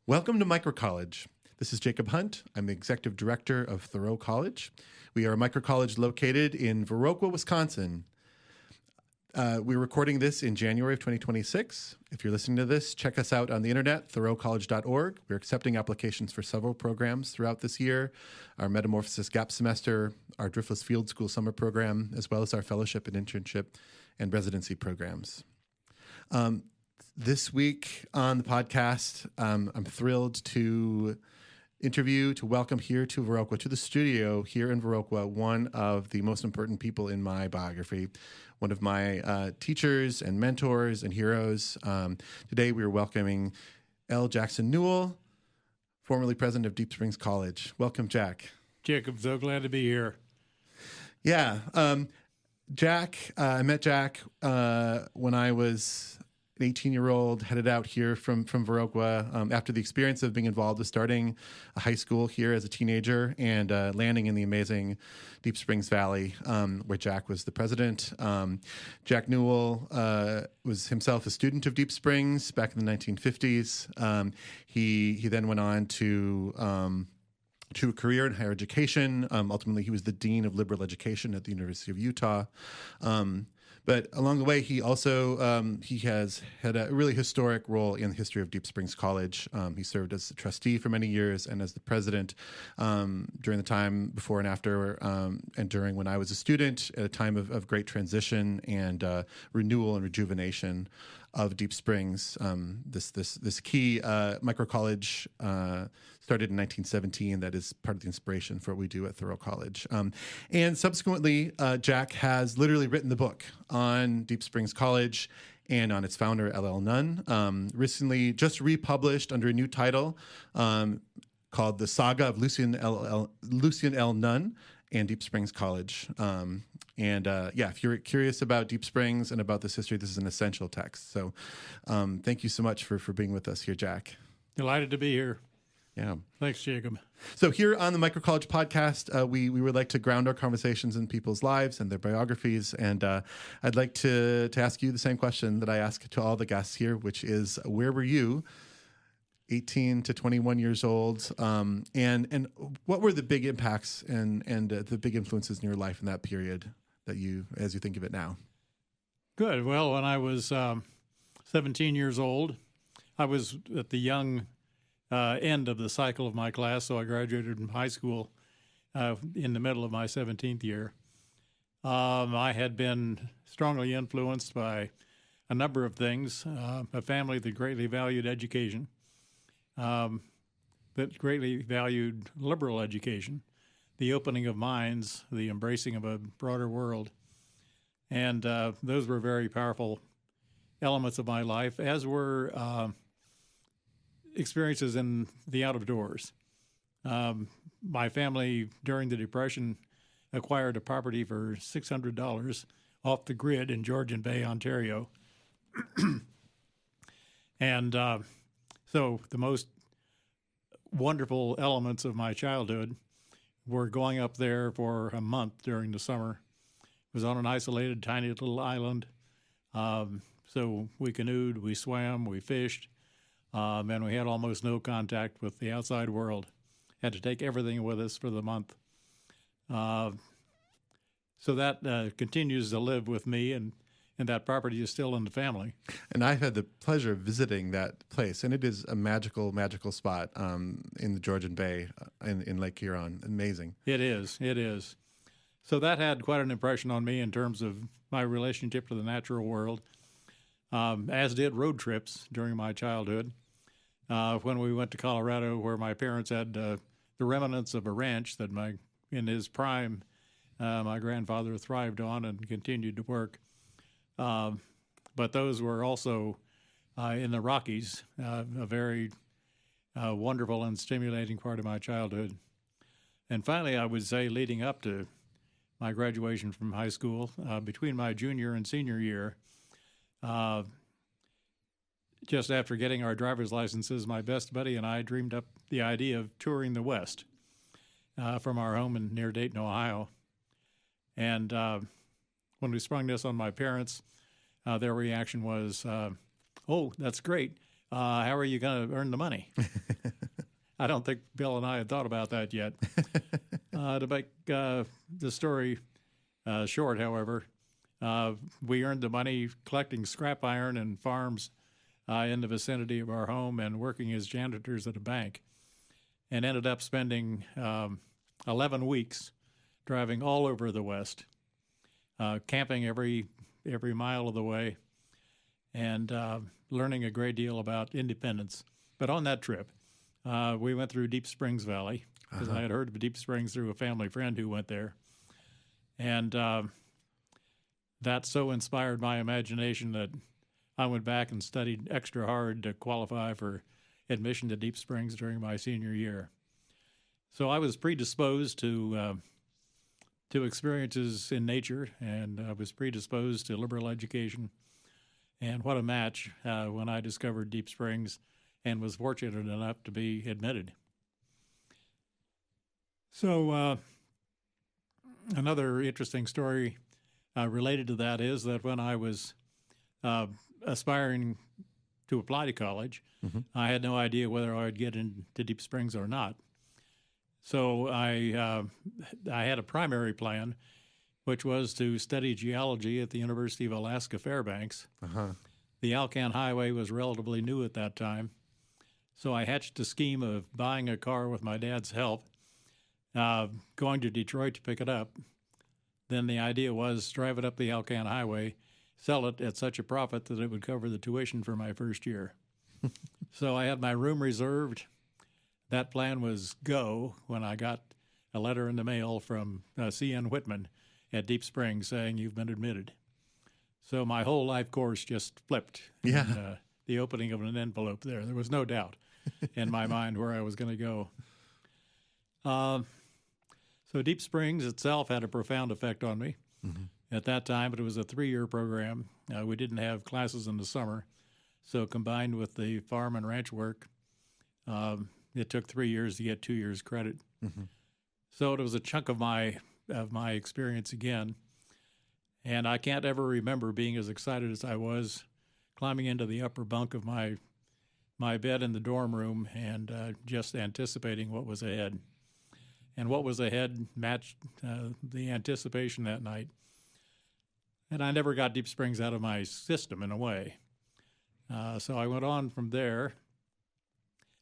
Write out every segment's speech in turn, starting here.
Welcome to Micro College. This is Jacob Hunt. I'm the executive director of Thoreau College. We are a micro college located in Viroqua, Wisconsin. We're recording this in January of 2026. If you're listening to this, check us out on the internet, thoreaucollege.org. We're accepting applications for several programs throughout this year, our Metamorphosis Gap Semester, our Driftless Field School Summer Program, as well as our fellowship and internship and residency programs. This week on the podcast, I'm thrilled to welcome here to Viroqua, to the studio here in Viroqua, one of the most important people in my biography, one of my teachers and mentors and heroes. Today we are welcoming L. Jackson Newell, formerly president of Deep Springs College. Welcome, Jack. Jacob, so glad to be here. Yeah. Jack, I met Jack when I was an 18-year-old, headed out here from Viroqua after the experience of being involved with starting a high school here as a teenager and landing in the amazing Deep Springs Valley, where Jack was the president. Jack Newell was himself a student of Deep Springs back in the 1950s. He then went on to a career in higher education. Ultimately, he was the dean of liberal education at the University of Utah. But along the way, he also he has had a really historic role in the history of Deep Springs College. He served as a trustee for many years and as the president during the time before and after and during when I was a student at a time of great transition and renewal and rejuvenation of Deep Springs. This key micro college started in 1917. That is part of the inspiration for what we do at Thoreau College. And subsequently, Jack has literally written the book on Deep Springs College and on its founder, L.L. Nunn. Recently just republished under a new title called The Saga of Lucien L. Nunn and Deep Springs College. If you're curious about Deep Springs and about this history, this is an essential text. So thank you so much for being with us here, Jack. Delighted to be here. Yeah. Thanks, Jacob. So here on the Micro College podcast, we would like to ground our conversations in people's lives and their biographies. And I'd like to ask you the same question that I ask to all the guests here, which is, where were you 18 to 21 years old, and what were the big impacts and the big influences in your life in that period that as you think of it now? Good. Well, when I was 17 years old, I was at the young end of the cycle of my class, so I graduated from high school in the middle of my 17th year. I had been strongly influenced by a number of things, a family that greatly valued education, that greatly valued liberal education, the opening of minds, the embracing of a broader world. And those were very powerful elements of my life, as were experiences in the out of doors. My family, during the Depression, acquired a property for $600 off the grid in Georgian Bay, Ontario. And so the most wonderful elements of my childhood were going up there for a month during the summer. It was on an isolated, tiny little island. So we canoed, we swam, we fished, and we had almost no contact with the outside world. Had to take everything with us for the month. So that continues to live with me, and that property is still in the family. And I've had the pleasure of visiting that place, and it is a magical, magical spot in the Georgian Bay in Lake Huron. Amazing. It is. So that had quite an impression on me in terms of my relationship to the natural world, as did road trips during my childhood. When we went to Colorado, where my parents had the remnants of a ranch that in his prime, my grandfather thrived on and continued to work. But those were also in the Rockies, a very wonderful and stimulating part of my childhood. And finally, I would say, leading up to my graduation from high school, between my junior and senior year, just after getting our driver's licenses, my best buddy and I dreamed up the idea of touring the West from our home near Dayton, Ohio. And when we sprung this on my parents, their reaction was, oh, that's great. how are you going to earn the money? I don't think Bill and I had thought about that yet. To make the story short, however, we earned the money collecting scrap iron in farms in the vicinity of our home and working as janitors at a bank, and ended up spending 11 weeks driving all over the West, camping every mile of the way, and learning a great deal about independence. But on that trip, we went through Deep Springs Valley, because I had heard of Deep Springs through a family friend who went there. And that so inspired my imagination that I went back and studied extra hard to qualify for admission to Deep Springs during my senior year. So I was predisposed to experiences in nature, and I was predisposed to liberal education. And what a match when I discovered Deep Springs and was fortunate enough to be admitted. So another interesting story related to that is that when I was aspiring to apply to college, I had no idea whether I would get into Deep Springs or not. So I had a primary plan, which was to study geology at the University of Alaska Fairbanks. The Alcan Highway was relatively new at that time, so I hatched a scheme of buying a car with my dad's help, going to Detroit to pick it up. Then the idea was drive it up the Alcan Highway, sell it at such a profit that it would cover the tuition for my first year. So I had my room reserved. That plan was go when I got a letter in the mail from C.N. Whitman at Deep Springs saying, "You've been admitted." So my whole life course just flipped. Yeah. In, the opening of an envelope there. There was no doubt in my mind where I was going to go. So Deep Springs itself had a profound effect on me. At that time, it was a 3-year program. We didn't have classes in the summer. So combined with the farm and ranch work, it took 3 years to get 2 years credit. So it was a chunk of my experience again. And I can't ever remember being as excited as I was climbing into the upper bunk of my bed in the dorm room and just anticipating what was ahead. And what was ahead matched the anticipation that night. And I never got Deep Springs out of my system in a way. So I went on from there.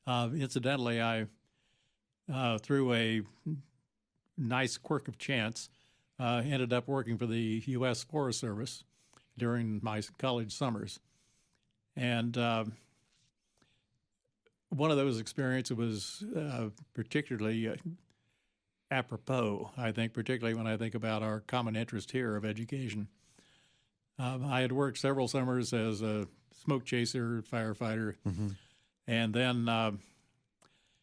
Incidentally, I, through a nice quirk of chance, ended up working for the U.S. Forest Service during my college summers. And one of those experiences was particularly apropos, I think, particularly when I think about our common interest here of education. I had worked several summers as a smoke chaser, firefighter, and then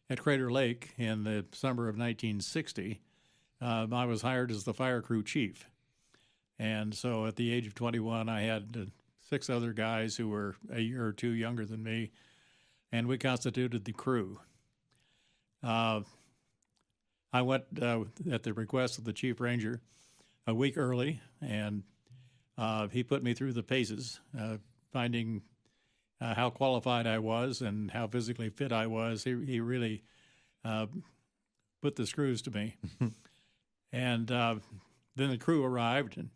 at Crater Lake in the summer of 1960, I was hired as the fire crew chief. And so at the age of 21, I had 6 other guys who were a year or two younger than me, and we constituted the crew. I went at the request of the chief ranger a week early, and he put me through the paces, finding how qualified I was and how physically fit I was. He really put the screws to me. And then the crew arrived, and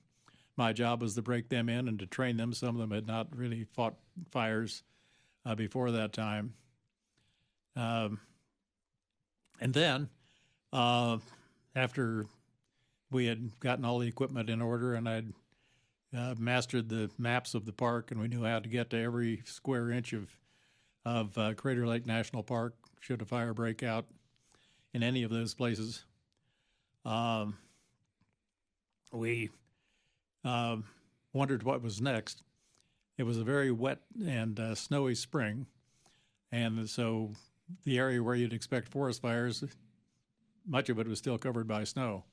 my job was to break them in and to train them. Some of them had not really fought fires before that time. And then after we had gotten all the equipment in order and I'd mastered the maps of the park and we knew how to get to every square inch of Crater Lake National Park should a fire break out in any of those places, we wondered what was next. It was a very wet and snowy spring, and so the area where you'd expect forest fires, much of it was still covered by snow.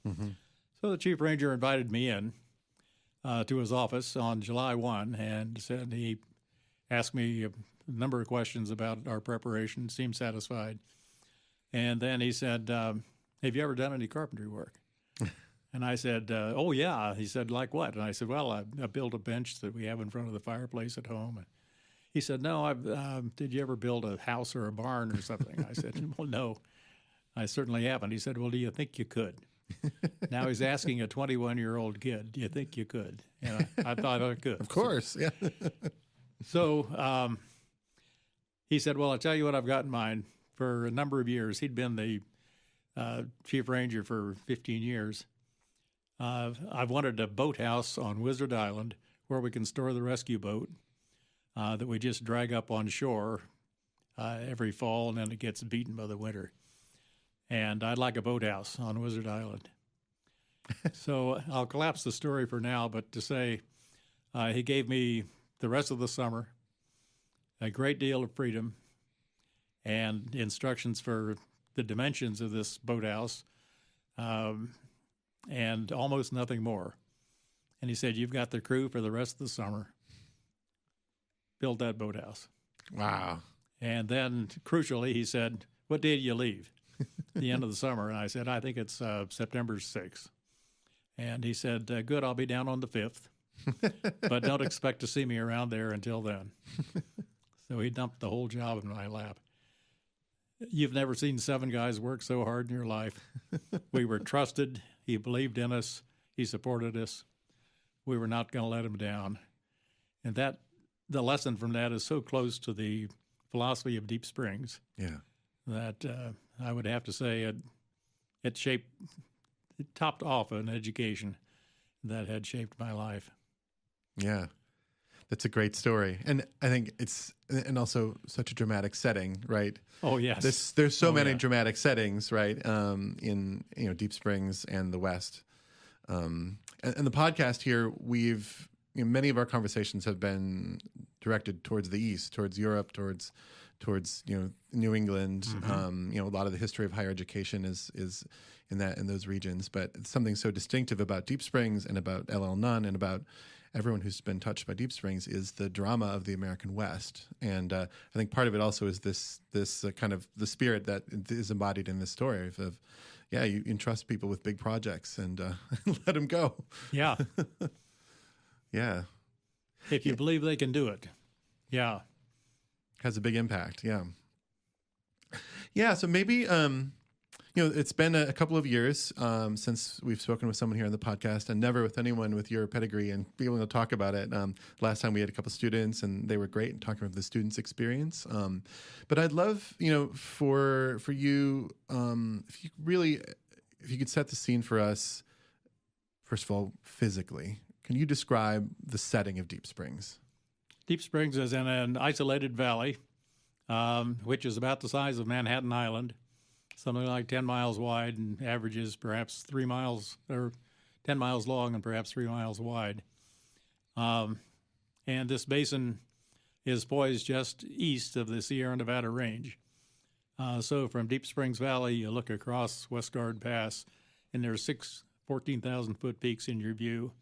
So the chief ranger invited me in to his office on July 1 and said he asked me a number of questions about our preparation, seemed satisfied. And then he said, have you ever done any carpentry work? And I said, oh, yeah. He said, like what? And I said, well, I built a bench that we have in front of the fireplace at home. And He said, no, did you ever build a house or a barn or something? I said, well, no, I certainly haven't. He said, well, do you think you could? Now he's asking a 21-year-old kid, do you think you could? And I thought I could. Of course, yeah. So he said, well, I'll tell you what I've got in mind. For a number of years, he'd been the chief ranger for 15 years. I've wanted a boathouse on Wizard Island where we can store the rescue boat that we just drag up on shore every fall, and then it gets beaten by the winter. And I'd like a boathouse on Wizard Island. So I'll collapse the story for now, but to say he gave me the rest of the summer, a great deal of freedom, and instructions for the dimensions of this boathouse, and almost nothing more. And he said, you've got the crew for the rest of the summer. Build that boathouse. Wow. And then, crucially, he said, what day do you leave? The end of the summer. And I said, I think it's September 6th. And he said, good, I'll be down on the 5th. But don't expect to see me around there until then. So he dumped the whole job in my lap. You've never seen 7 guys work so hard in your life. We were trusted. He believed in us. He supported us. We were not going to let him down. And that the lesson from that is so close to the philosophy of Deep Springs that I would have to say it topped off an education that had shaped my life. Yeah. That's a great story. And I think and also such a dramatic setting, right? Oh, yes. There's so many dramatic settings, right? In, Deep Springs and the West. And the podcast here, many of our conversations have been directed towards the East, towards Europe, towards New England. Mm-hmm. A lot of the history of higher education is in those regions. But it's something so distinctive about Deep Springs and about L.L. Nunn and about everyone who's been touched by Deep Springs is the drama of the American West. And I think part of it also is this kind of the spirit that is embodied in this story of you entrust people with big projects and let them go. Yeah. Yeah. If you believe they can do it. Yeah. Has a big impact. Yeah. Yeah. So maybe, it's been a couple of years since we've spoken with someone here on the podcast, and never with anyone with your pedigree and being able to talk about it. Last time we had a couple students, and they were great in talking about the students' experience. But I'd love, for you, if you could set the scene for us, first of all, physically. Can you describe the setting of Deep Springs? Deep Springs is in an isolated valley, which is about the size of Manhattan Island, something like 10 miles wide and averages perhaps 3 miles, or 10 miles long and perhaps 3 miles wide. And this basin is poised just east of the Sierra Nevada range. So from Deep Springs Valley, you look across Westgard Pass, and there are 6 14,000-foot peaks in your view.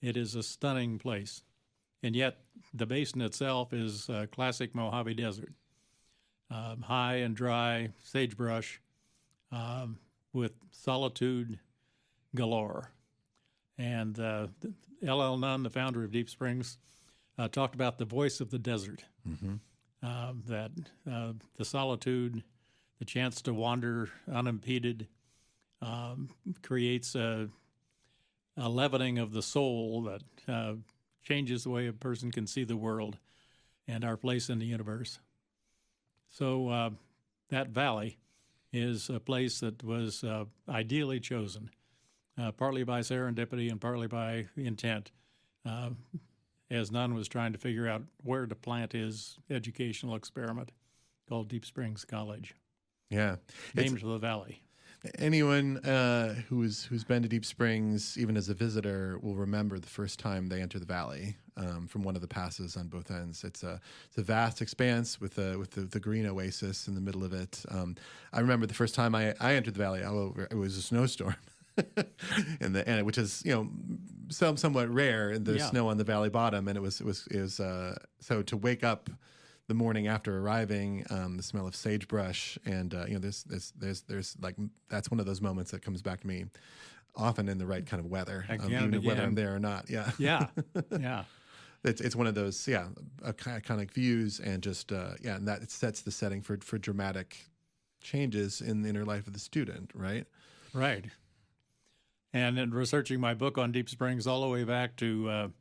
It is a stunning place. And yet the basin itself is a classic Mojave Desert. High and dry sagebrush with solitude galore. And L.L. Nunn, the founder of Deep Springs, talked about the voice of the desert, that the solitude, the chance to wander unimpeded, creates a leavening of the soul that changes the way a person can see the world and our place in the universe. So that valley is a place that was ideally chosen, partly by serendipity and partly by intent, as Nunn was trying to figure out where to plant his educational experiment called Deep Springs College. Yeah. Named for the valley. Anyone who's been to Deep Springs, even as a visitor, will remember the first time they enter the valley from one of the passes on both ends. It's a vast expanse with the green oasis in the middle of it. I remember the first time I entered the valley. It was a snowstorm, which is somewhat rare. And there's snow on the valley bottom, and it was so to wake up the morning after arriving, the smell of sagebrush, and there's like that's one of those moments that comes back to me often in the right kind of weather, even whether I'm there or not. Yeah, yeah, yeah. it's one of those iconic views, and just and that it sets the setting for dramatic changes in the inner life of the student, right? Right. And in researching my book on Deep Springs all the way back to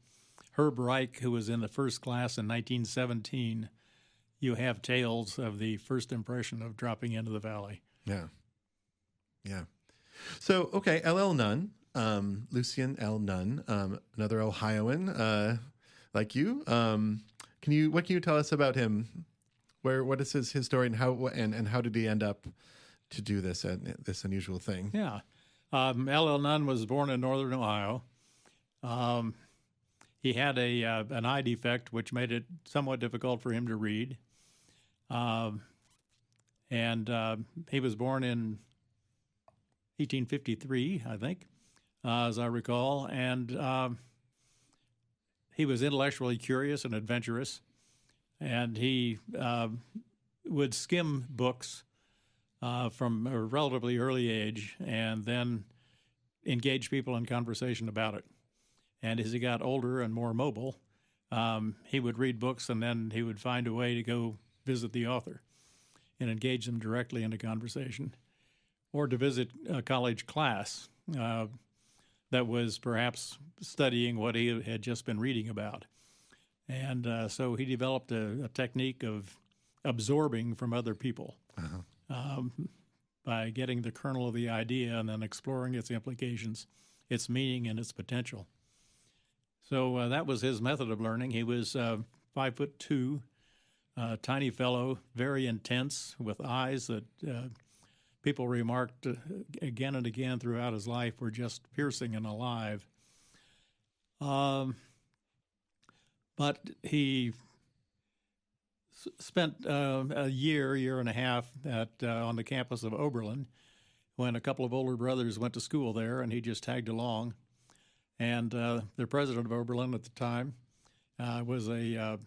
Herb Reich, who was in the first class in 1917, you have tales of the first impression of dropping into the valley. Yeah. So, okay, L.L. Nunn, Lucien L. Nunn, another Ohioan like you. What can you tell us about him? What is his story, and how did he end up to do this unusual thing? Yeah. L.L. Nunn was born in northern Ohio. He had an eye defect, which made it somewhat difficult for him to read. And he was born in 1853, I think, as I recall. And he was intellectually curious and adventurous. And he would skim books from a relatively early age, and then engage people in conversation about it. And as he got older and more mobile, he would read books, and then he would find a way to go visit the author and engage them directly in a conversation, or to visit a college class that was perhaps studying what he had just been reading about. And so he developed a technique of absorbing from other people. By getting the kernel of the idea and then exploring its implications, its meaning, and its potential. So that was his method of learning. He was 5'2", tiny fellow, very intense, with eyes that people remarked again and again throughout his life were just piercing and alive. But he spent a year and a half on the campus of Oberlin when a couple of older brothers went to school there, and he just tagged along. And the president of Oberlin at the time was an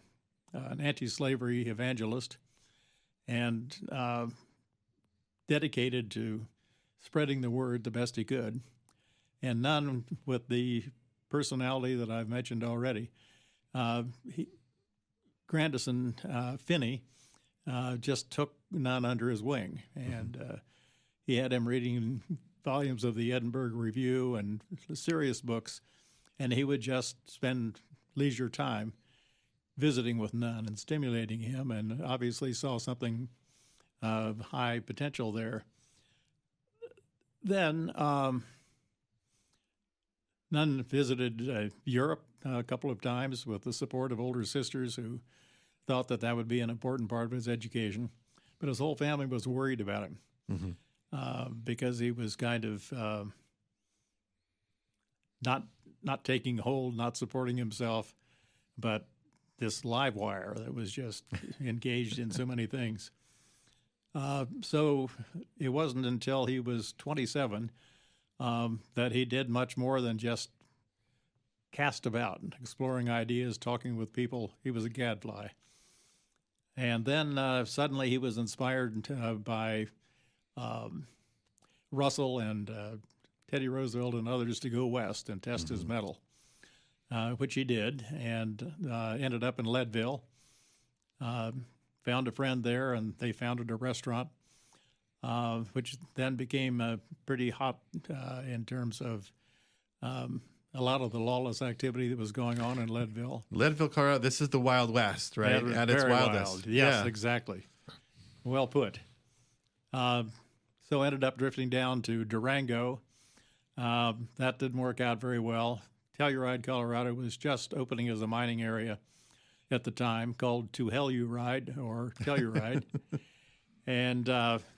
anti-slavery evangelist and dedicated to spreading the word the best he could. And Nunn, with the personality that I've mentioned already, Grandison Finney just took Nunn under his wing, and he had him reading volumes of the Edinburgh Review and serious books, and he would just spend leisure time visiting with Nunn and stimulating him, and obviously saw something of high potential there. Then Nunn visited Europe a couple of times with the support of older sisters who thought that would be an important part of his education. But his whole family was worried about him because he was kind of not taking hold, not supporting himself, but this live wire that was just engaged in so many things. So it wasn't until he was 27 that he did much more than just cast about, exploring ideas, talking with people. He was a gadfly. And then suddenly he was inspired by Russell and Teddy Roosevelt and others to go west and test his mettle, which he did, and ended up in Leadville. Found a friend there, and they founded a restaurant, which then became pretty hot in terms of a lot of the lawless activity that was going on in Leadville. Leadville, Colorado, this is the Wild West, right? At its wildest. Wild. Yes, exactly. Well put. So ended up drifting down to Durango. That didn't work out very well. Telluride, Colorado was just opening as a mining area at the time, called To Hell You Ride, or Telluride. And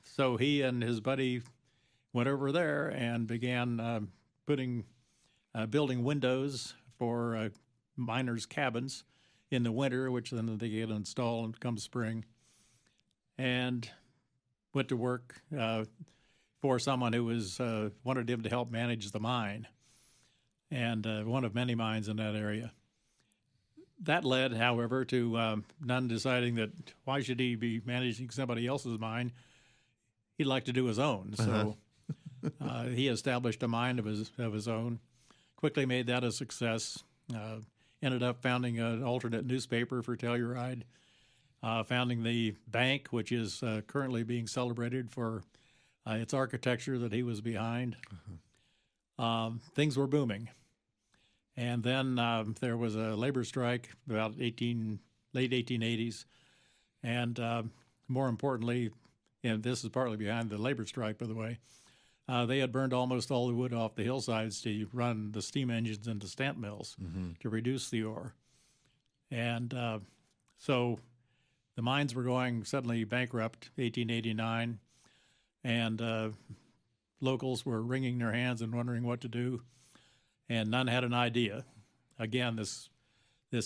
so he and his buddy went over there and began building windows for miners' cabins in the winter, which then they get installed come spring, and went to work for someone who wanted him to help manage the mine, and one of many mines in that area. That led, however, to Nunn deciding that why should he be managing somebody else's mine? He'd like to do his own. So he established a mine of his own, quickly made that a success, ended up founding an alternate newspaper for Telluride, founding the bank, which is currently being celebrated for its architecture that he was behind. Things were booming. And then there was a labor strike about late 1880s. And more importantly, and this is partly behind the labor strike, by the way, they had burned almost all the wood off the hillsides to run the steam engines into stamp mills to reduce the ore. And so the mines were going suddenly bankrupt, 1889, and locals were wringing their hands and wondering what to do. And Nunn had an idea. Again, this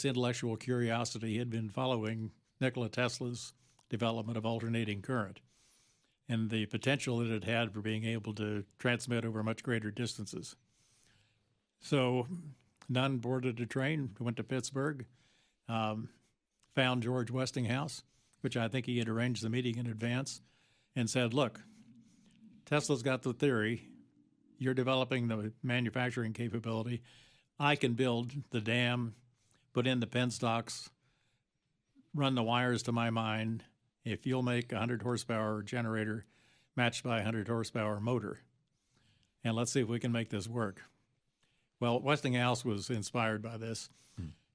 intellectual curiosity had been following Nikola Tesla's development of alternating current and the potential that it had for being able to transmit over much greater distances. So Nunn boarded a train, went to Pittsburgh, found George Westinghouse, which I think he had arranged the meeting in advance, and said, look, Tesla's got the theory. You're developing the manufacturing capability. I can build the dam, put in the penstocks, run the wires to my mine, if you'll make a 100 horsepower generator matched by a 100 horsepower motor. And let's see if we can make this work. Well, Westinghouse was inspired by this.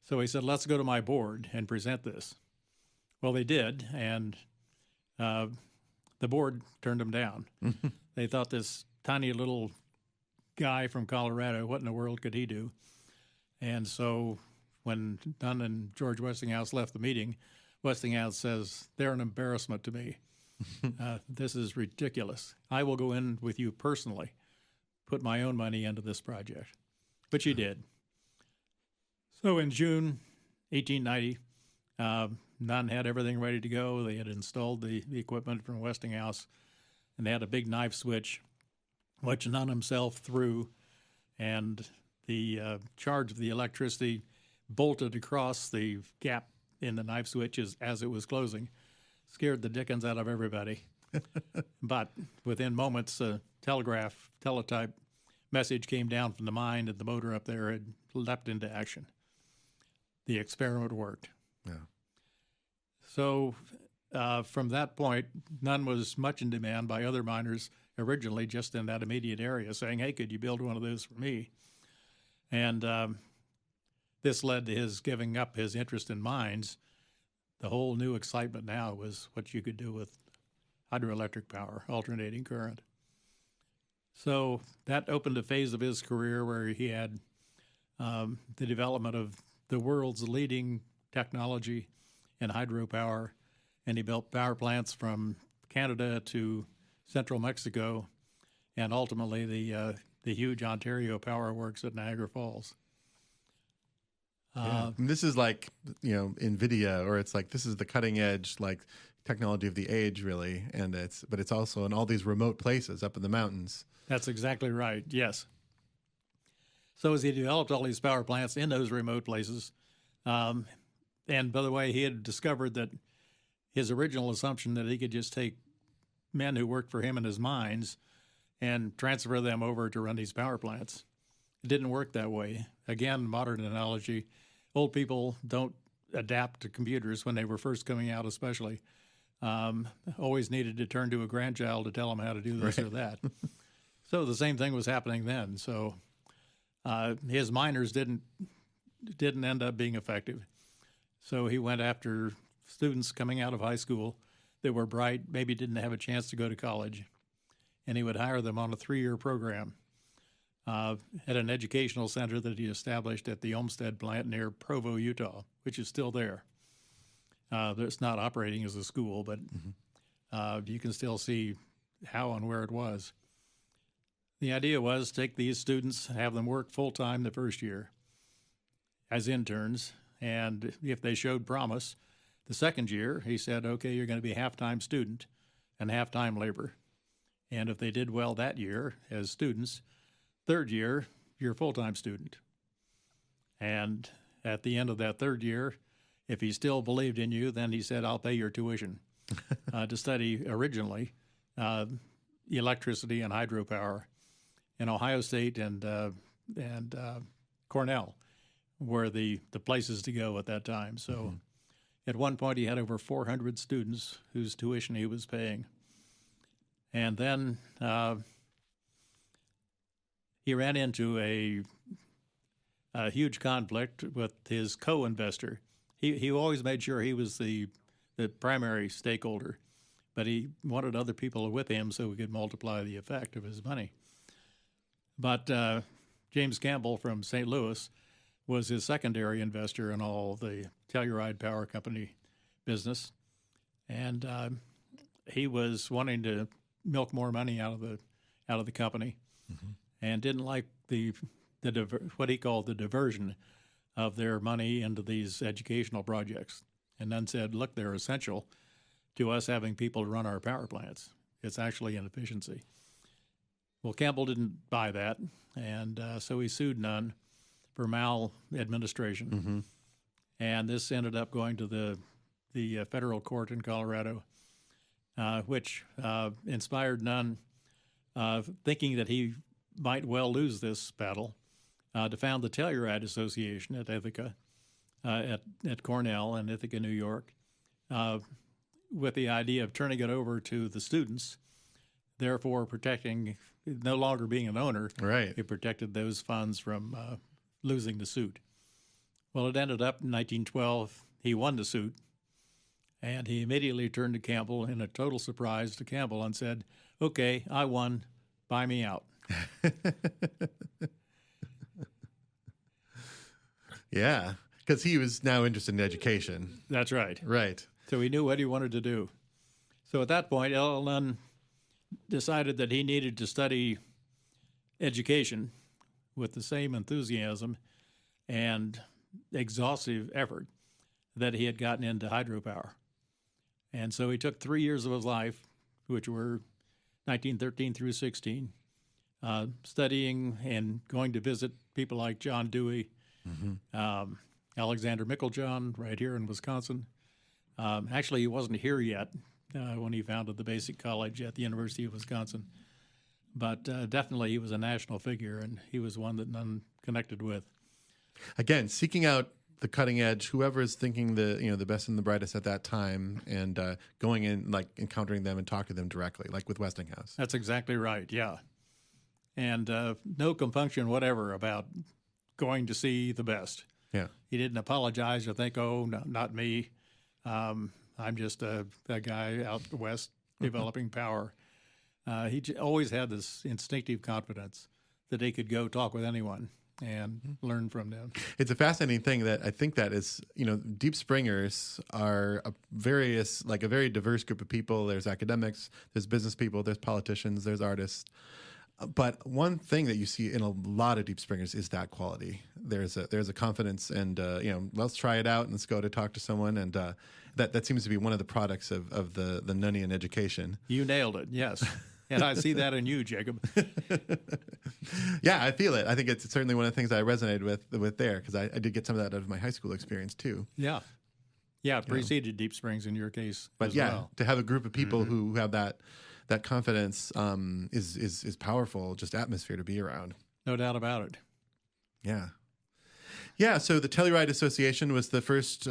So he said, let's go to my board and present this. Well, they did, and the board turned them down. They thought this tiny little guy from Colorado, what in the world could he do? And so when Nunn and George Westinghouse left the meeting, Westinghouse says, they're an embarrassment to me. This is ridiculous. I will go in with you personally, put my own money into this project, which he did. So in June 1890, Nunn had everything ready to go. They had installed the equipment from Westinghouse, and they had a big knife switch, which Nunn himself threw, and the charge of the electricity bolted across the gap in the knife switch as it was closing. Scared the dickens out of everybody. But within moments, a teletype message came down from the mine, and the motor up there had leapt into action. The experiment worked. Yeah. So from that point, Nunn was much in demand by other miners originally just in that immediate area, saying, hey, could you build one of those for me? And this led to his giving up his interest in mines. The whole new excitement now was what you could do with hydroelectric power, alternating current. So that opened a phase of his career where he had the development of the world's leading technology in hydropower, and he built power plants from Canada to central Mexico, and ultimately the huge Ontario Power Works at Niagara Falls. And this is like, NVIDIA, or it's like, this is the cutting edge, like technology of the age, really. And it's also in all these remote places up in the mountains. That's exactly right. Yes. So as he developed all these power plants in those remote places, and by the way, he had discovered that his original assumption that he could just take men who worked for him in his mines and transfer them over to run these power plants. It didn't work that way. Again, modern analogy, old people don't adapt to computers when they were first coming out, especially. Always needed to turn to a grandchild to tell them how to do this or that. So the same thing was happening then. So his miners didn't end up being effective. So he went after students coming out of high school that were bright, maybe didn't have a chance to go to college, and he would hire them on a 3-year program at an educational center that he established at the Olmsted plant near Provo, Utah, which is still there. It's not operating as a school, but you can still see how and where it was. The idea was take these students, have them work full-time the first year as interns, and if they showed promise, the second year, he said, okay, you're going to be half-time student and half-time labor. And if they did well that year as students, third year, you're a full-time student. And at the end of that third year, if he still believed in you, then he said, I'll pay your tuition to study originally electricity and hydropower in Ohio State and Cornell, were the places to go at that time. So at one point, he had over 400 students whose tuition he was paying. And then he ran into a huge conflict with his co-investor. He always made sure he was the primary stakeholder, but he wanted other people with him so we could multiply the effect of his money. But James Campbell from St. Louis was his secondary investor in all the Telluride Power Company business, and he was wanting to milk more money out of the company, and didn't like what he called the diversion of their money into these educational projects. And Nunn said, look, they're essential to us having people to run our power plants. It's actually an efficiency. Well, Campbell didn't buy that, and so he sued Nunn for maladministration. And this ended up going to the federal court in Colorado, which inspired Nunn, thinking that he might well lose this battle, to found the Telluride Association at Ithaca, at Cornell in Ithaca, New York, with the idea of turning it over to the students, therefore protecting, no longer being an owner. Right. It protected those funds from losing the suit. Well, it ended up in 1912, he won the suit, and he immediately turned to Campbell in a total surprise to Campbell and said, okay, I won, buy me out. Yeah, because he was now interested in education. That's right. Right. So he knew what he wanted to do. So at that point, L. Nunn decided that he needed to study education with the same enthusiasm and exhaustive effort that he had gotten into hydropower. And so he took 3 years of his life, which were 1913 through 16, studying and going to visit people like John Dewey, Alexander Meiklejohn right here in Wisconsin. Actually, he wasn't here yet when he founded the basic college at the University of Wisconsin. But definitely he was a national figure, and he was one that Nunn connected with. Again, seeking out the cutting edge, whoever is thinking the best and the brightest at that time, and going in, like encountering them and talking to them directly, like with Westinghouse. That's exactly right, yeah. And no compunction whatever about going to see the best. Yeah. He didn't apologize or think, oh, no, not me. I'm just a guy out west developing power. He always had this instinctive confidence that he could go talk with anyone and learn from them. It's a fascinating thing that I think that is, Deep Springers are a very diverse group of people. There's academics, there's business people, there's politicians, there's artists. But one thing that you see in a lot of Deep Springers is that quality. There's a confidence, and let's try it out and let's go to talk to someone, and that seems to be one of the products of the Nunnian education. You nailed it, yes. And I see that in you, Jacob. Yeah, I feel it. I think it's certainly one of the things I resonated with there, because I did get some of that out of my high school experience too. Yeah. Yeah, it preceded Deep Springs in your case. But as yeah, well. to have a group of people who have that confidence is powerful, just atmosphere to be around. No doubt about it. Yeah. Yeah, so the Telluride Association was the first,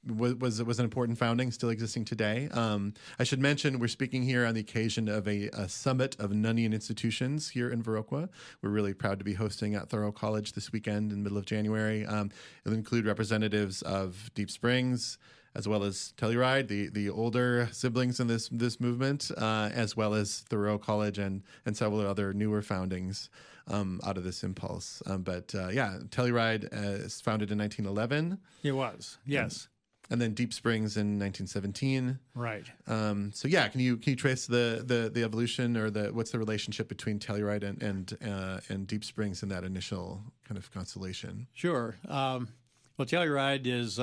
was an important founding, still existing today. I should mention we're speaking here on the occasion of a summit of Nunnian institutions here in Viroqua. We're really proud to be hosting at Berea College this weekend in the middle of January. It'll include representatives of Deep Springs, as well as Telluride, the older siblings in this movement, as well as Berea College and several other newer foundings out of this impulse. But Telluride is founded in 1911. It was, yes. And then Deep Springs in 1917. Right. So yeah, can you trace the evolution, or what's the relationship between Telluride and Deep Springs in that initial kind of constellation? Sure. Well, Telluride is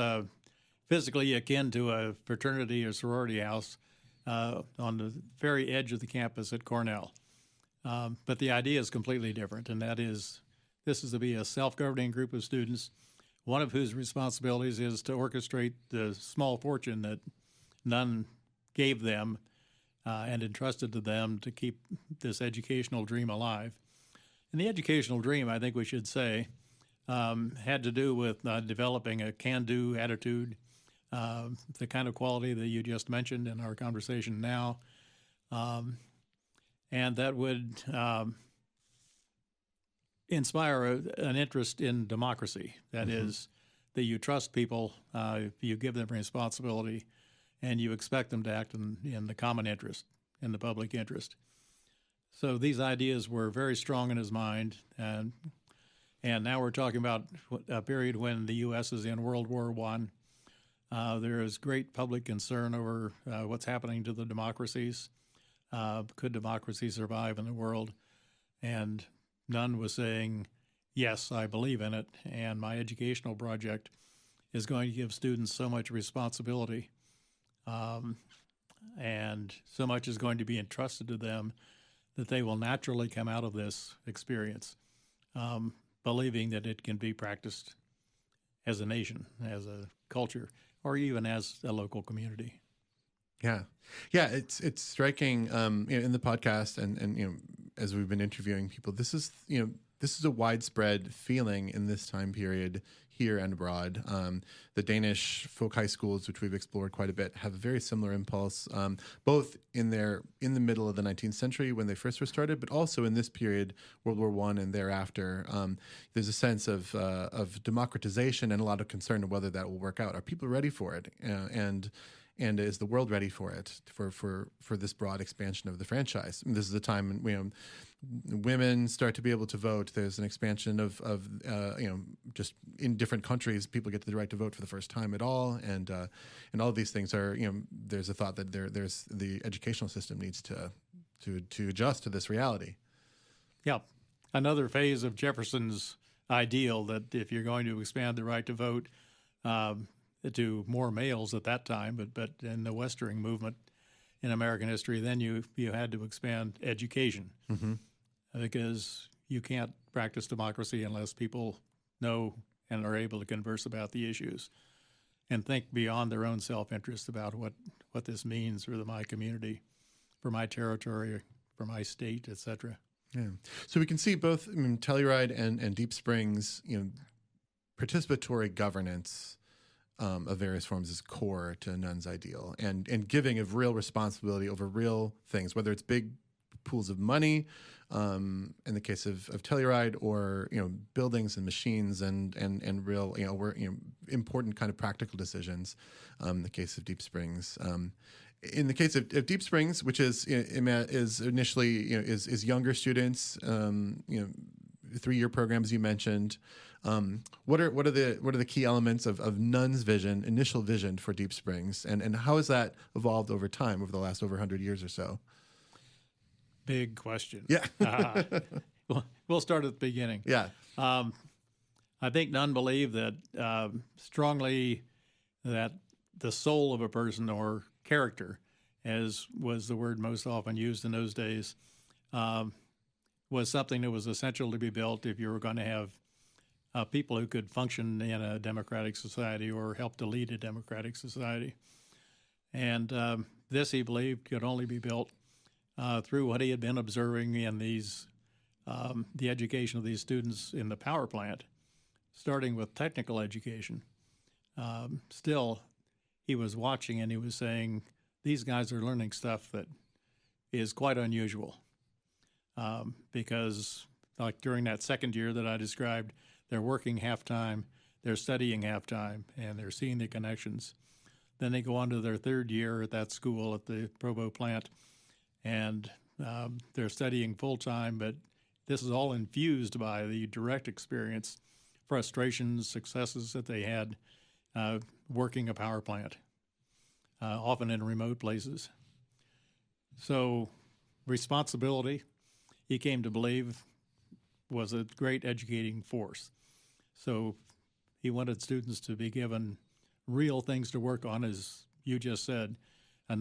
physically akin to a fraternity or sorority house on the very edge of the campus at Cornell. But the idea is completely different, and that is this is to be a self-governing group of students, one of whose responsibilities is to orchestrate the small fortune that Nunn gave them and entrusted to them to keep this educational dream alive. And the educational dream, I think we should say, had to do with developing a can-do attitude, the kind of quality that you just mentioned in our conversation now, and that would inspire an interest in democracy. That is, that you trust people, you give them responsibility, and you expect them to act in the common interest, in the public interest. So these ideas were very strong in his mind, and now we're talking about a period when the U.S. is in World War I. There is great public concern over what's happening to the democracies. Could democracy survive in the world? And Nunn was saying, yes, I believe in it, and my educational project is going to give students so much responsibility, and so much is going to be entrusted to them that they will naturally come out of this experience believing that it can be practiced as a nation, as a culture, or even as a local community. Yeah. It's striking. In the podcast, and as we've been interviewing people, this is a widespread feeling in this time period here and abroad. The Danish folk high schools, which we've explored quite a bit, have a very similar impulse, both in the middle of the 19th century when they first were started, but also in this period, World War I and thereafter. There's a sense of democratization and a lot of concern of whether that will work out. Are people ready for it? And is the world ready for it, for this broad expansion of the franchise? And this is the time when women start to be able to vote. There's an expansion of just in different countries, people get the right to vote for the first time at all, and all of these things are, there's a thought that there's the educational system needs to adjust to this reality. Yeah, another phase of Jefferson's ideal that if you're going to expand the right to vote to more males at that time, but in the Westering movement in American history, then you had to expand education, because you can't practice democracy unless people know and are able to converse about the issues and think beyond their own self-interest about what this means for my community, for my territory, for my state, etc. Yeah. So we can see both Telluride and Deep Springs, participatory governance of various forms is core to Nunn's ideal, and giving of real responsibility over real things, whether it's big pools of money, in the case of Telluride, or buildings and machines and real important kind of practical decisions. In the case of Deep Springs. In the case of Deep Springs, which is initially is younger students, 3-year programs you mentioned. What are the key elements of Nunn's initial vision for Deep Springs, and how has that evolved over time, over the last over 100 years or so? Big question. Yeah. We'll start at the beginning. Yeah. I think Nunn believed that strongly that the soul of a person, or character, as was the word most often used in those days, was something that was essential to be built if you were going to have people who could function in a democratic society or help to lead a democratic society. And this, he believed, could only be built through what he had been observing in the education of these students in the power plant, starting with technical education. Still, he was watching and he was saying, these guys are learning stuff that is quite unusual, because like during that second year that I described, they're working half-time, they're studying half-time, and they're seeing the connections. Then they go on to their third year at that school at the Provo plant, and they're studying full-time, but this is all infused by the direct experience, frustrations, successes that they had working a power plant, often in remote places. So responsibility, he came to believe, was a great educating force. So he wanted students to be given real things to work on, as you just said, and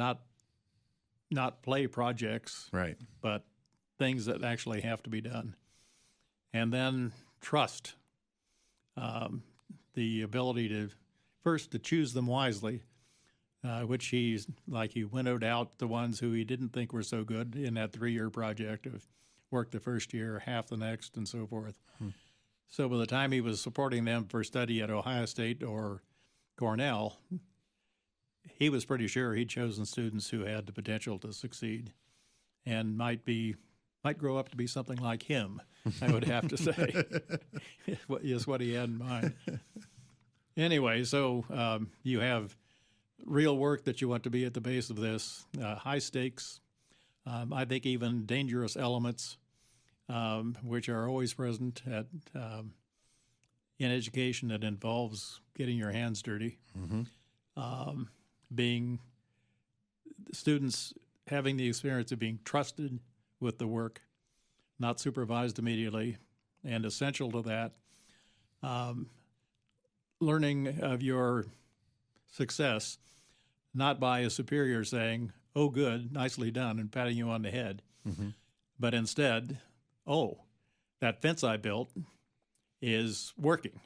not play projects, right, but things that actually have to be done. And then trust, the ability to first to choose them wisely, which he winnowed out the ones who he didn't think were so good in that 3-year project of work the first year, half the next, and so forth. So by the time he was supporting them for study at Ohio State or Cornell, he was pretty sure he'd chosen students who had the potential to succeed and might grow up to be something like him, I would have to say, is what he had in mind. Anyway, so you have real work that you want to be at the base of this, high stakes, I think even dangerous elements, which are always present in education that involves getting your hands dirty, being students having the experience of being trusted with the work, not supervised immediately, and essential to that, learning of your success, not by a superior saying, "Oh, good, nicely done," and patting you on the head, but instead, "Oh, that fence I built is working.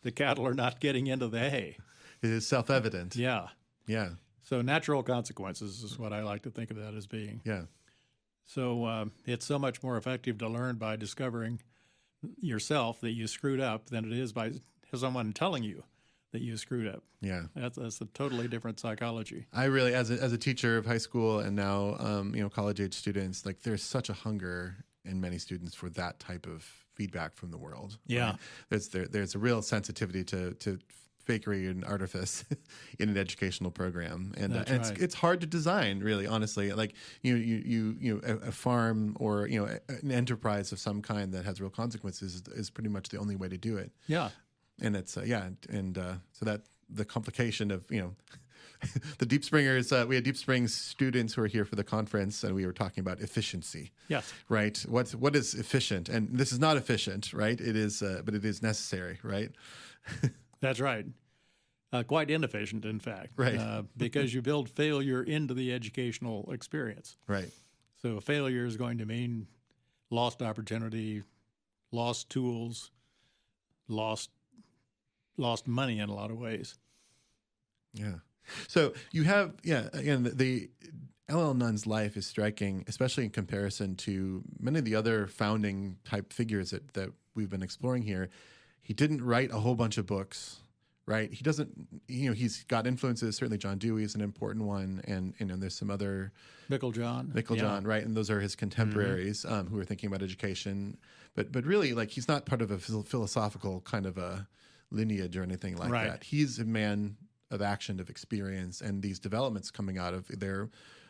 The cattle are not getting into the hay." It is self-evident. Yeah. Yeah. So natural consequences is what I like to think of that as being. Yeah. So it's so much more effective to learn by discovering yourself that you screwed up than it is by someone telling you that you screwed up. Yeah. That's a totally different psychology. I really, as a teacher of high school and now, college age students, like there's such a hunger in many students for that type of feedback from the world. Yeah. Right? There's a real sensitivity to fakery and artifice in an educational program, and it's hard to design, really, honestly. Like a farm or an enterprise of some kind that has real consequences is pretty much the only way to do it. Yeah. And it's so that the complication of the Deep Springers, we had Deep Springs students who were here for the conference, and we were talking about efficiency. Yes. Right. What is efficient? And this is not efficient, right? It is, but it is necessary, right? That's right. Quite inefficient, in fact. Right. Because you build failure into the educational experience. Right. So failure is going to mean lost opportunity, lost tools, lost money in a lot of ways. Yeah. So you have, again, the L.L. Nunn's life is striking, especially in comparison to many of the other founding type figures that we've been exploring here. He didn't write a whole bunch of books, right? He doesn't, he's got influences. Certainly John Dewey is an important one. And, there's some other. John, right? And those are his contemporaries who are thinking about education. But really, like, he's not part of a philosophical kind of a lineage or anything like that. He's a man of action, of experience, and these developments coming out of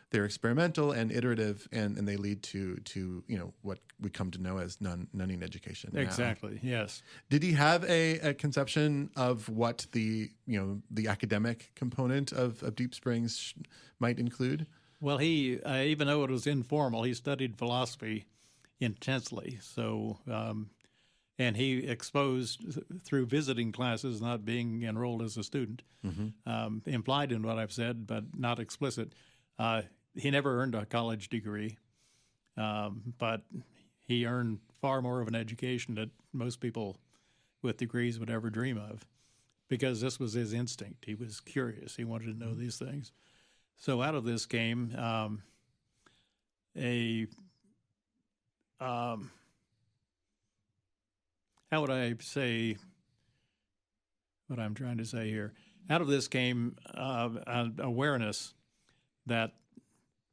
they're experimental and iterative, and they lead to what we come to know as Nunning education. Exactly. Now. Yes. Did he have a conception of what the academic component of Deep Springs might include? Well, he even though it was informal, he studied philosophy intensely. So, and he exposed through visiting classes, not being enrolled as a student, implied in what I've said, but not explicit. He never earned a college degree, but he earned far more of an education that most people with degrees would ever dream of, because this was his instinct. He was curious. He wanted to know these things. So out of this came how would I say what I'm trying to say here? Out of this came an awareness that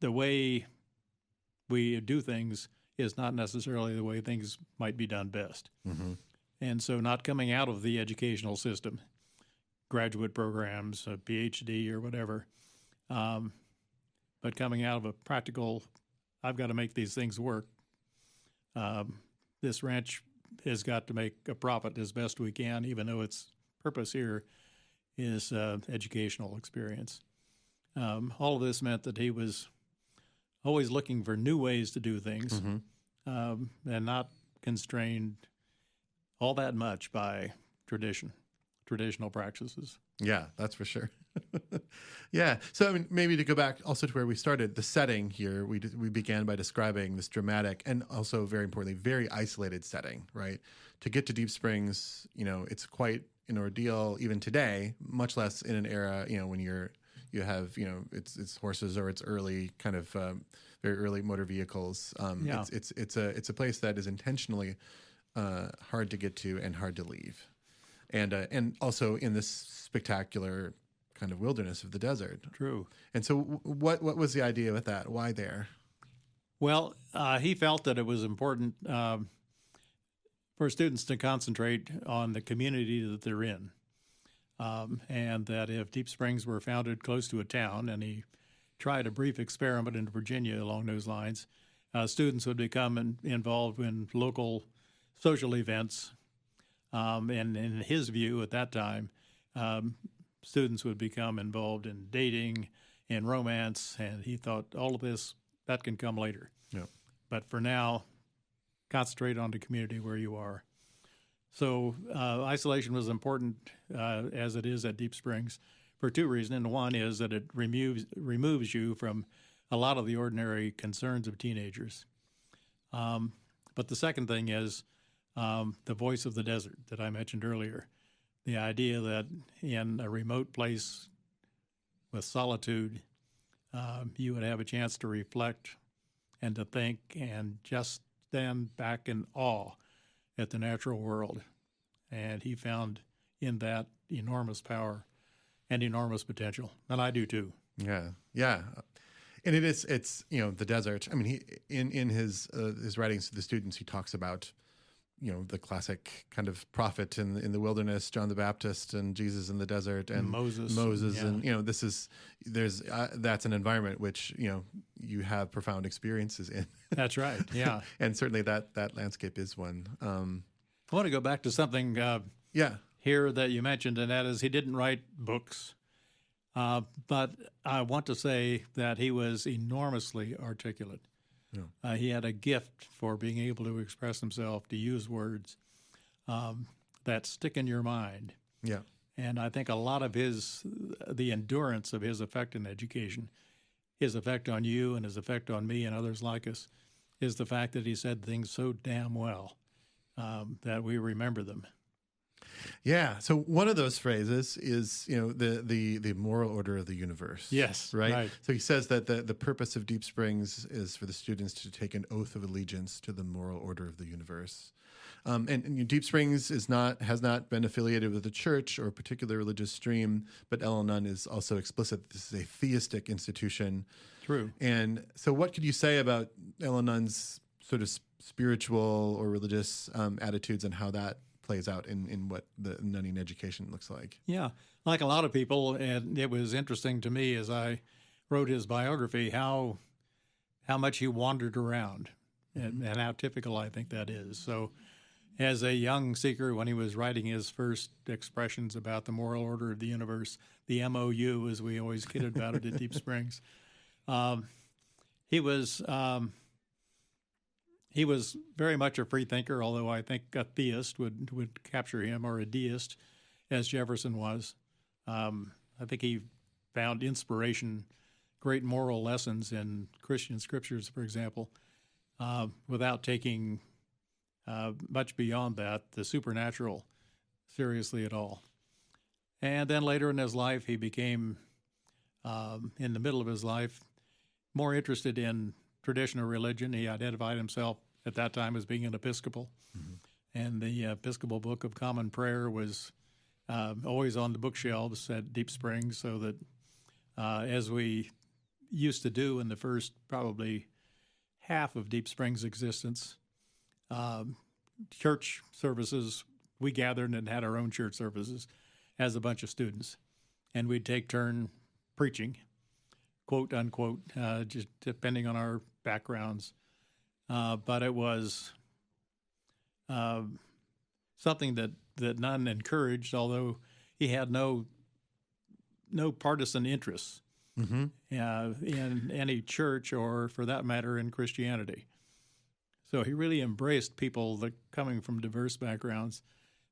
the way we do things is not necessarily the way things might be done best. And so not coming out of the educational system, graduate programs, a PhD or whatever, but coming out of a practical, I've got to make these things work. This ranch has got to make a profit as best we can, even though its purpose here is educational experience. All of this meant that he was always looking for new ways to do things, and not constrained all that much by traditional practices. Yeah, that's for sure. Yeah. So, I mean, maybe to go back also to where we started, the setting here, we began by describing this dramatic and also, very importantly, very isolated setting, right? To get to Deep Springs, it's quite an ordeal even today, much less in an era, when you have, it's horses or it's early kind of very early motor vehicles. It's a place that is intentionally hard to get to and hard to leave, and also in this spectacular kind of wilderness of the desert. True. And so, what was the idea with that? Why there? Well, he felt that it was important for students to concentrate on the community that they're in, and that if Deep Springs were founded close to a town, and he tried a brief experiment in Virginia along those lines, students would become involved in local social events. And in his view at that time, students would become involved in dating and romance, and he thought all of this, that can come later. Yeah. But for now, concentrate on the community where you are. So isolation was important, as it is at Deep Springs, for two reasons. And one is that it removes you from a lot of the ordinary concerns of teenagers. But the second thing is the voice of the desert that I mentioned earlier. The idea that in a remote place with solitude, you would have a chance to reflect and to think and just stand back in awe at the natural world. And he found in that enormous power and enormous potential. And I do too. Yeah. Yeah. And it's the desert. I mean, he in his writings to the students, he talks about the classic kind of prophet in the wilderness, John the Baptist, and Jesus in the desert, and Moses, yeah. And that's an environment which you have profound experiences in. That's right, yeah. And certainly that landscape is one. I want to go back to something here that you mentioned, and that is he didn't write books, but I want to say that he was enormously articulate. Yeah. He had a gift for being able to express himself, to use words that stick in your mind. Yeah. And I think a lot of the endurance of his effect in education, his effect on you and his effect on me and others like us, is the fact that he said things so damn well that we remember them. Yeah. So one of those phrases is, the moral order of the universe. Yes. Right. So he says that the purpose of Deep Springs is for the students to take an oath of allegiance to the moral order of the universe. And Deep Springs has not been affiliated with a church or a particular religious stream, but L. Nunn is also explicit that this is a theistic institution. True. And so what could you say about L. Nunn's sort of spiritual or religious attitudes and how that plays out in what the Nunnian education looks like? Yeah, like a lot of people, and it was interesting to me as I wrote his biography how much he wandered around, and how typical I think that is. So as a young seeker, when he was writing his first expressions about the moral order of the universe, the MOU, as we always kidded about it at Deep Springs, he was very much a free thinker, although I think a theist would capture him, or a deist, as Jefferson was. I think he found inspiration, great moral lessons in Christian scriptures, for example, without taking much beyond that, the supernatural, seriously at all. And then later in his life, he became, in the middle of his life, more interested in traditional religion. He identified himself at that time as being an Episcopal. Mm-hmm. And the Episcopal Book of Common Prayer was always on the bookshelves at Deep Springs, so that as we used to do in the first probably half of Deep Springs' existence, church services, we gathered and had our own church services as a bunch of students. And we'd take turn preaching, quote unquote, just depending on our backgrounds. But it was something that Nunn encouraged, although he had no partisan interests in any church, or for that matter in Christianity. So he really embraced people that coming from diverse backgrounds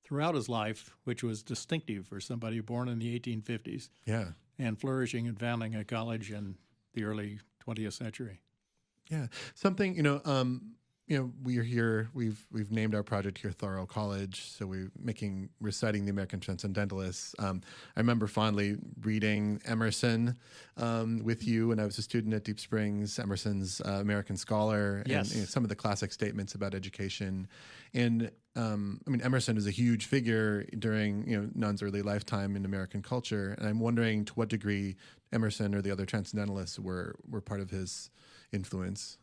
throughout his life, which was distinctive for somebody born in the 1850s. Yeah. And flourishing and founding a college in the early 20th century. Yeah. Something, we are here. We've named our project here Thoreau College. So we're reciting the American Transcendentalists. I remember fondly reading Emerson with you when I was a student at Deep Springs. Emerson's American Scholar, Yes. and some of the classic statements about education. And Emerson is a huge figure during Nunn's early lifetime in American culture. And I'm wondering to what degree Emerson or the other Transcendentalists were part of his influence.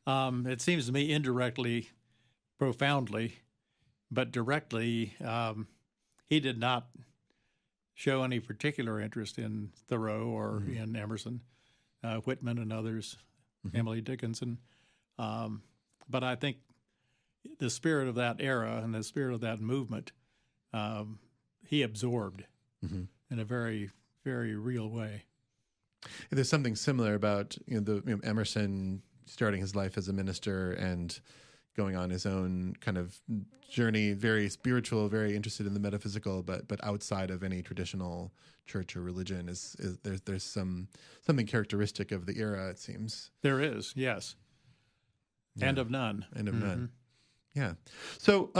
It seems to me indirectly, profoundly, but directly, he did not show any particular interest in Thoreau or in Emerson, Whitman and others, Emily Dickinson. But I think the spirit of that era and the spirit of that movement, he absorbed in a very, very real way. There's something similar about Emerson starting his life as a minister and going on his own kind of journey, very spiritual, very interested in the metaphysical, but outside of any traditional church or religion. There's something characteristic of the era, it seems. There is, yes. Yeah. And of Nunn. And of Nunn. Yeah. So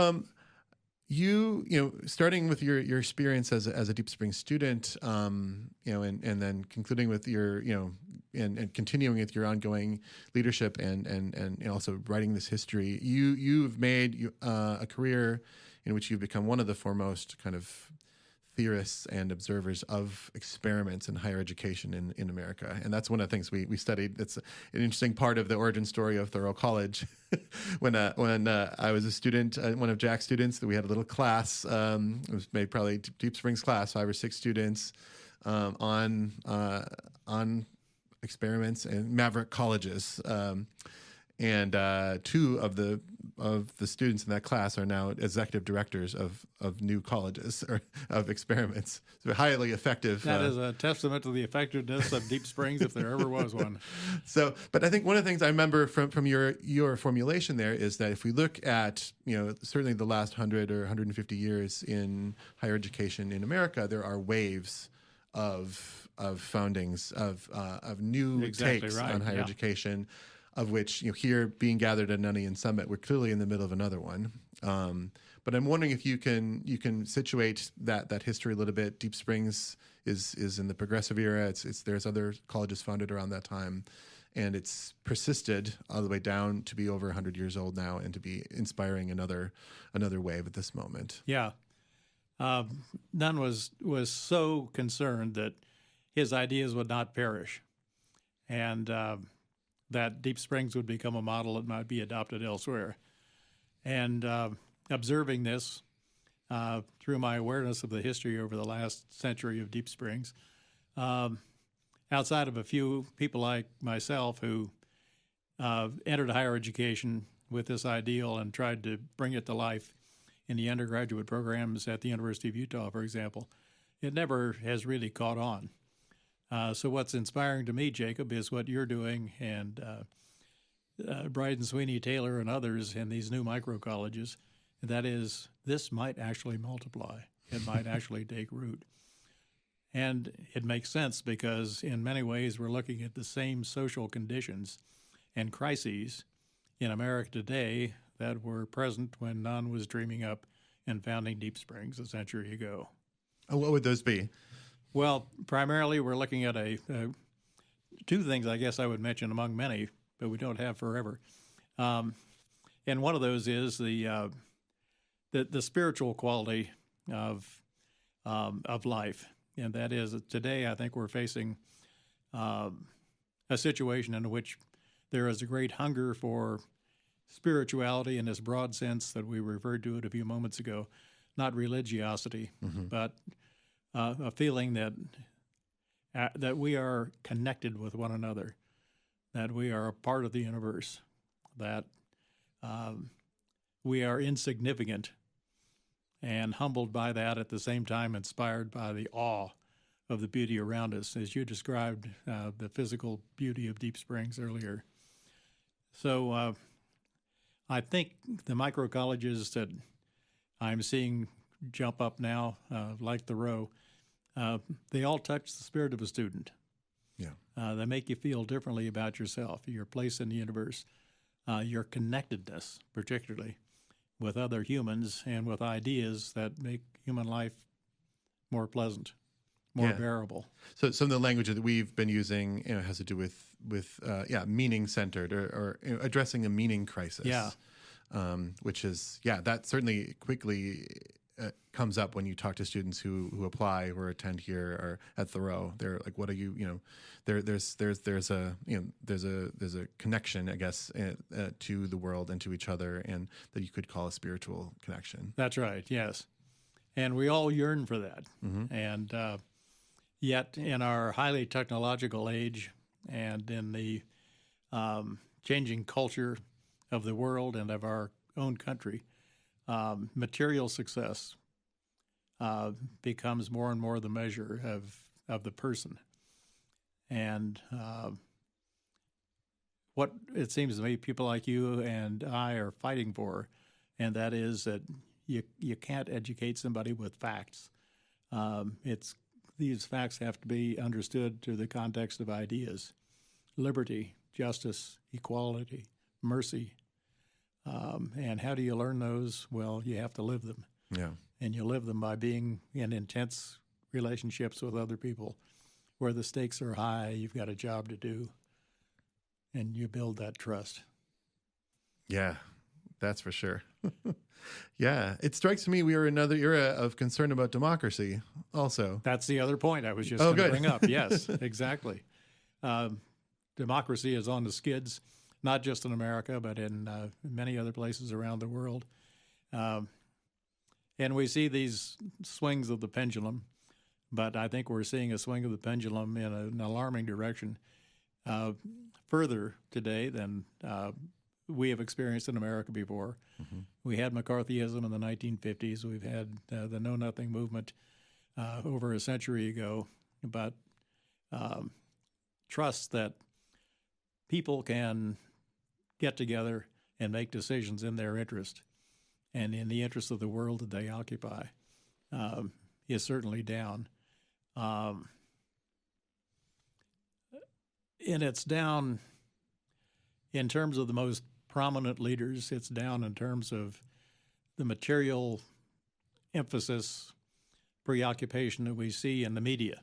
you starting with your experience as a Deep Springs student, and then concluding with your and continuing with your ongoing leadership and also writing this history, you've made a career in which you've become one of the foremost kind of theorists and observers of experiments in higher education in America. And that's one of the things we studied. It's an interesting part of the origin story of Thoreau College. when I was a student, one of Jack's students, that we had a little class, it was maybe probably Deep Springs class, 5 or 6 students on experiments in maverick colleges. And 2 of the students in that class are now executive directors of new colleges or of experiments. So highly effective. That is a testament to the effectiveness of Deep Springs, if there ever was one. So, but I think one of the things I remember from your formulation there is that if we look at certainly the last 100 or 150 years in higher education in America, there are waves of foundings of new Exactly takes right. on higher education, of which here being gathered at Nunnian Summit, we're clearly in the middle of another one. But I'm wondering if you can situate that history a little bit. Deep Springs is in the progressive era. There's other colleges founded around that time, and it's persisted all the way down to be over 100 years old now, and to be inspiring another wave at this moment. Yeah, Nunn was so concerned that his ideas would not perish, and that Deep Springs would become a model that might be adopted elsewhere. And observing this through my awareness of the history over the last century of Deep Springs, outside of a few people like myself who entered higher education with this ideal and tried to bring it to life in the undergraduate programs at the University of Utah, for example, it never has really caught on. So what's inspiring to me, Jacob, is what you're doing, and Bryden Sweeney Taylor and others in these new micro colleges. That is, this might actually multiply. It might actually take root. And it makes sense because in many ways we're looking at the same social conditions and crises in America today that were present when Nunn was dreaming up and founding Deep Springs a century ago. Oh, what would those be? Well, primarily we're looking at 2 things I guess I would mention among many, but we don't have forever. And one of those is the spiritual quality of life, and that is that today I think we're facing a situation in which there is a great hunger for spirituality in this broad sense that we referred to it a few moments ago, not religiosity, but a feeling that we are connected with one another, that we are a part of the universe, that we are insignificant, and humbled by that, at the same time inspired by the awe of the beauty around us, as you described the physical beauty of Deep Springs earlier. So I think the micro colleges that I'm seeing jump up now, like Thoreau, they all touch the spirit of a student. Yeah. They make you feel differently about yourself, your place in the universe. your connectedness, particularly with other humans and with ideas that make human life more pleasant, more bearable. So some of the language that we've been using, has to do with meaning centered or addressing a meaning crisis. Yeah. Which is that certainly quickly comes up when you talk to students who apply or attend here or at Thoreau. They're like, what are you? There's a connection, I guess, to the world and to each other, and that you could call a spiritual connection. That's right. Yes, and we all yearn for that. Mm-hmm. And yet, in our highly technological age, and in the changing culture of the world and of our own country, material success becomes more and more the measure of the person. And what it seems to me people like you and I are fighting for, and that is that you can't educate somebody with facts. These facts have to be understood through the context of ideas: liberty, justice, equality, mercy. And how do you learn those? Well, you have to live them. Yeah. And you live them by being in intense relationships with other people where the stakes are high, you've got a job to do, and you build that trust. Yeah, that's for sure. Yeah, it strikes me we are in another era of concern about democracy also. That's the other point I was just going to bring up. Yes, exactly. Democracy is on the skids, not just in America, but in many other places around the world. And we see these swings of the pendulum, but I think we're seeing a swing of the pendulum in an alarming direction further today than we have experienced in America before. Mm-hmm. We had McCarthyism in the 1950s. We've had the Know Nothing movement over a century ago, but trust that people can get together and make decisions in their interest and in the interest of the world that they occupy is certainly down. And it's down in terms of the most prominent leaders. It's down in terms of the material emphasis, preoccupation that we see in the media.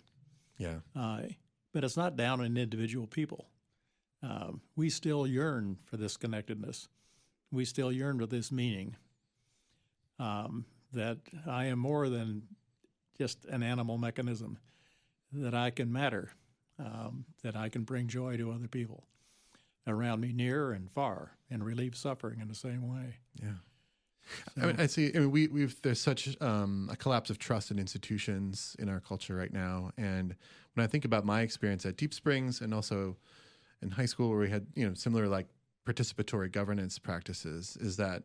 Yeah. But it's not down in individual people. We still yearn for this connectedness. We still yearn for this meaning, that I am more than just an animal mechanism, that I can matter, that I can bring joy to other people around me, near and far, and relieve suffering in the same way. Yeah. So, I mean, I see. I mean, we've there's such a collapse of trust in institutions in our culture right now, and when I think about my experience at Deep Springs and also in high school, where we had similar like participatory governance practices, is that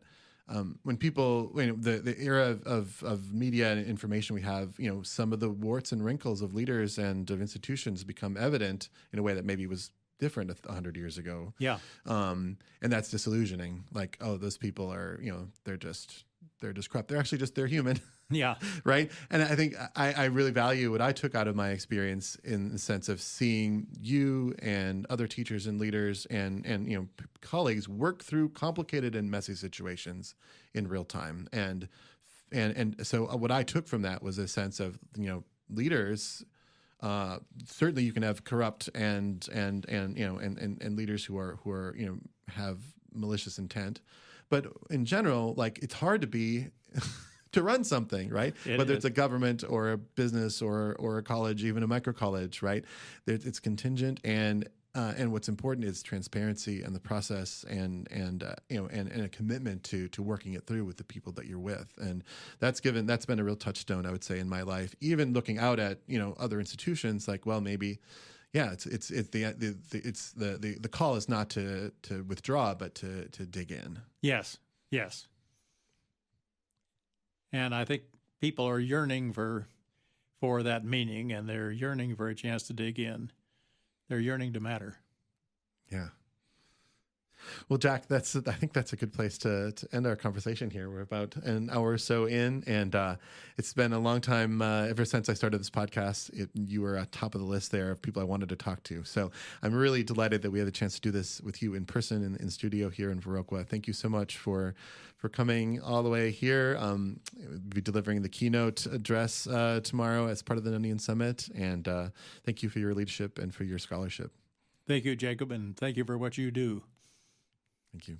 when people, the era of media and information we have, some of the warts and wrinkles of leaders and of institutions become evident in a way that maybe was different 100 years ago. Yeah. And that's disillusioning. Like, oh, those people are, they're just corrupt. They're human. Yeah. Right. And I think I really value what I took out of my experience in the sense of seeing you and other teachers and leaders and colleagues work through complicated and messy situations in real time. And so what I took from that was a sense of, leaders. Certainly, you can have corrupt and leaders who are have malicious intent, but in general, like it's hard to be to run something, right? Whether it's a government or a business or a college, even a micro college, right? It's contingent, and what's important is transparency and the process, and a commitment to working it through with the people that you're with, and that's been a real touchstone, I would say, in my life. Even looking out at other institutions, like, well, maybe, yeah, it's the call is not to withdraw, but to dig in. Yes. And I think people are yearning for that meaning, and they're yearning for a chance to dig in. They're yearning to matter. Yeah. Well, Jack, I think that's a good place to end our conversation here. We're about an hour or so in, and it's been a long time ever since I started this podcast. You were at top of the list there of people I wanted to talk to. So I'm really delighted that we had the chance to do this with you in person in studio here in Viroqua. Thank you so much for coming all the way here. We'll be delivering the keynote address tomorrow as part of the Nunnian Summit, and thank you for your leadership and for your scholarship. Thank you, Jacob, and thank you for what you do. Thank you.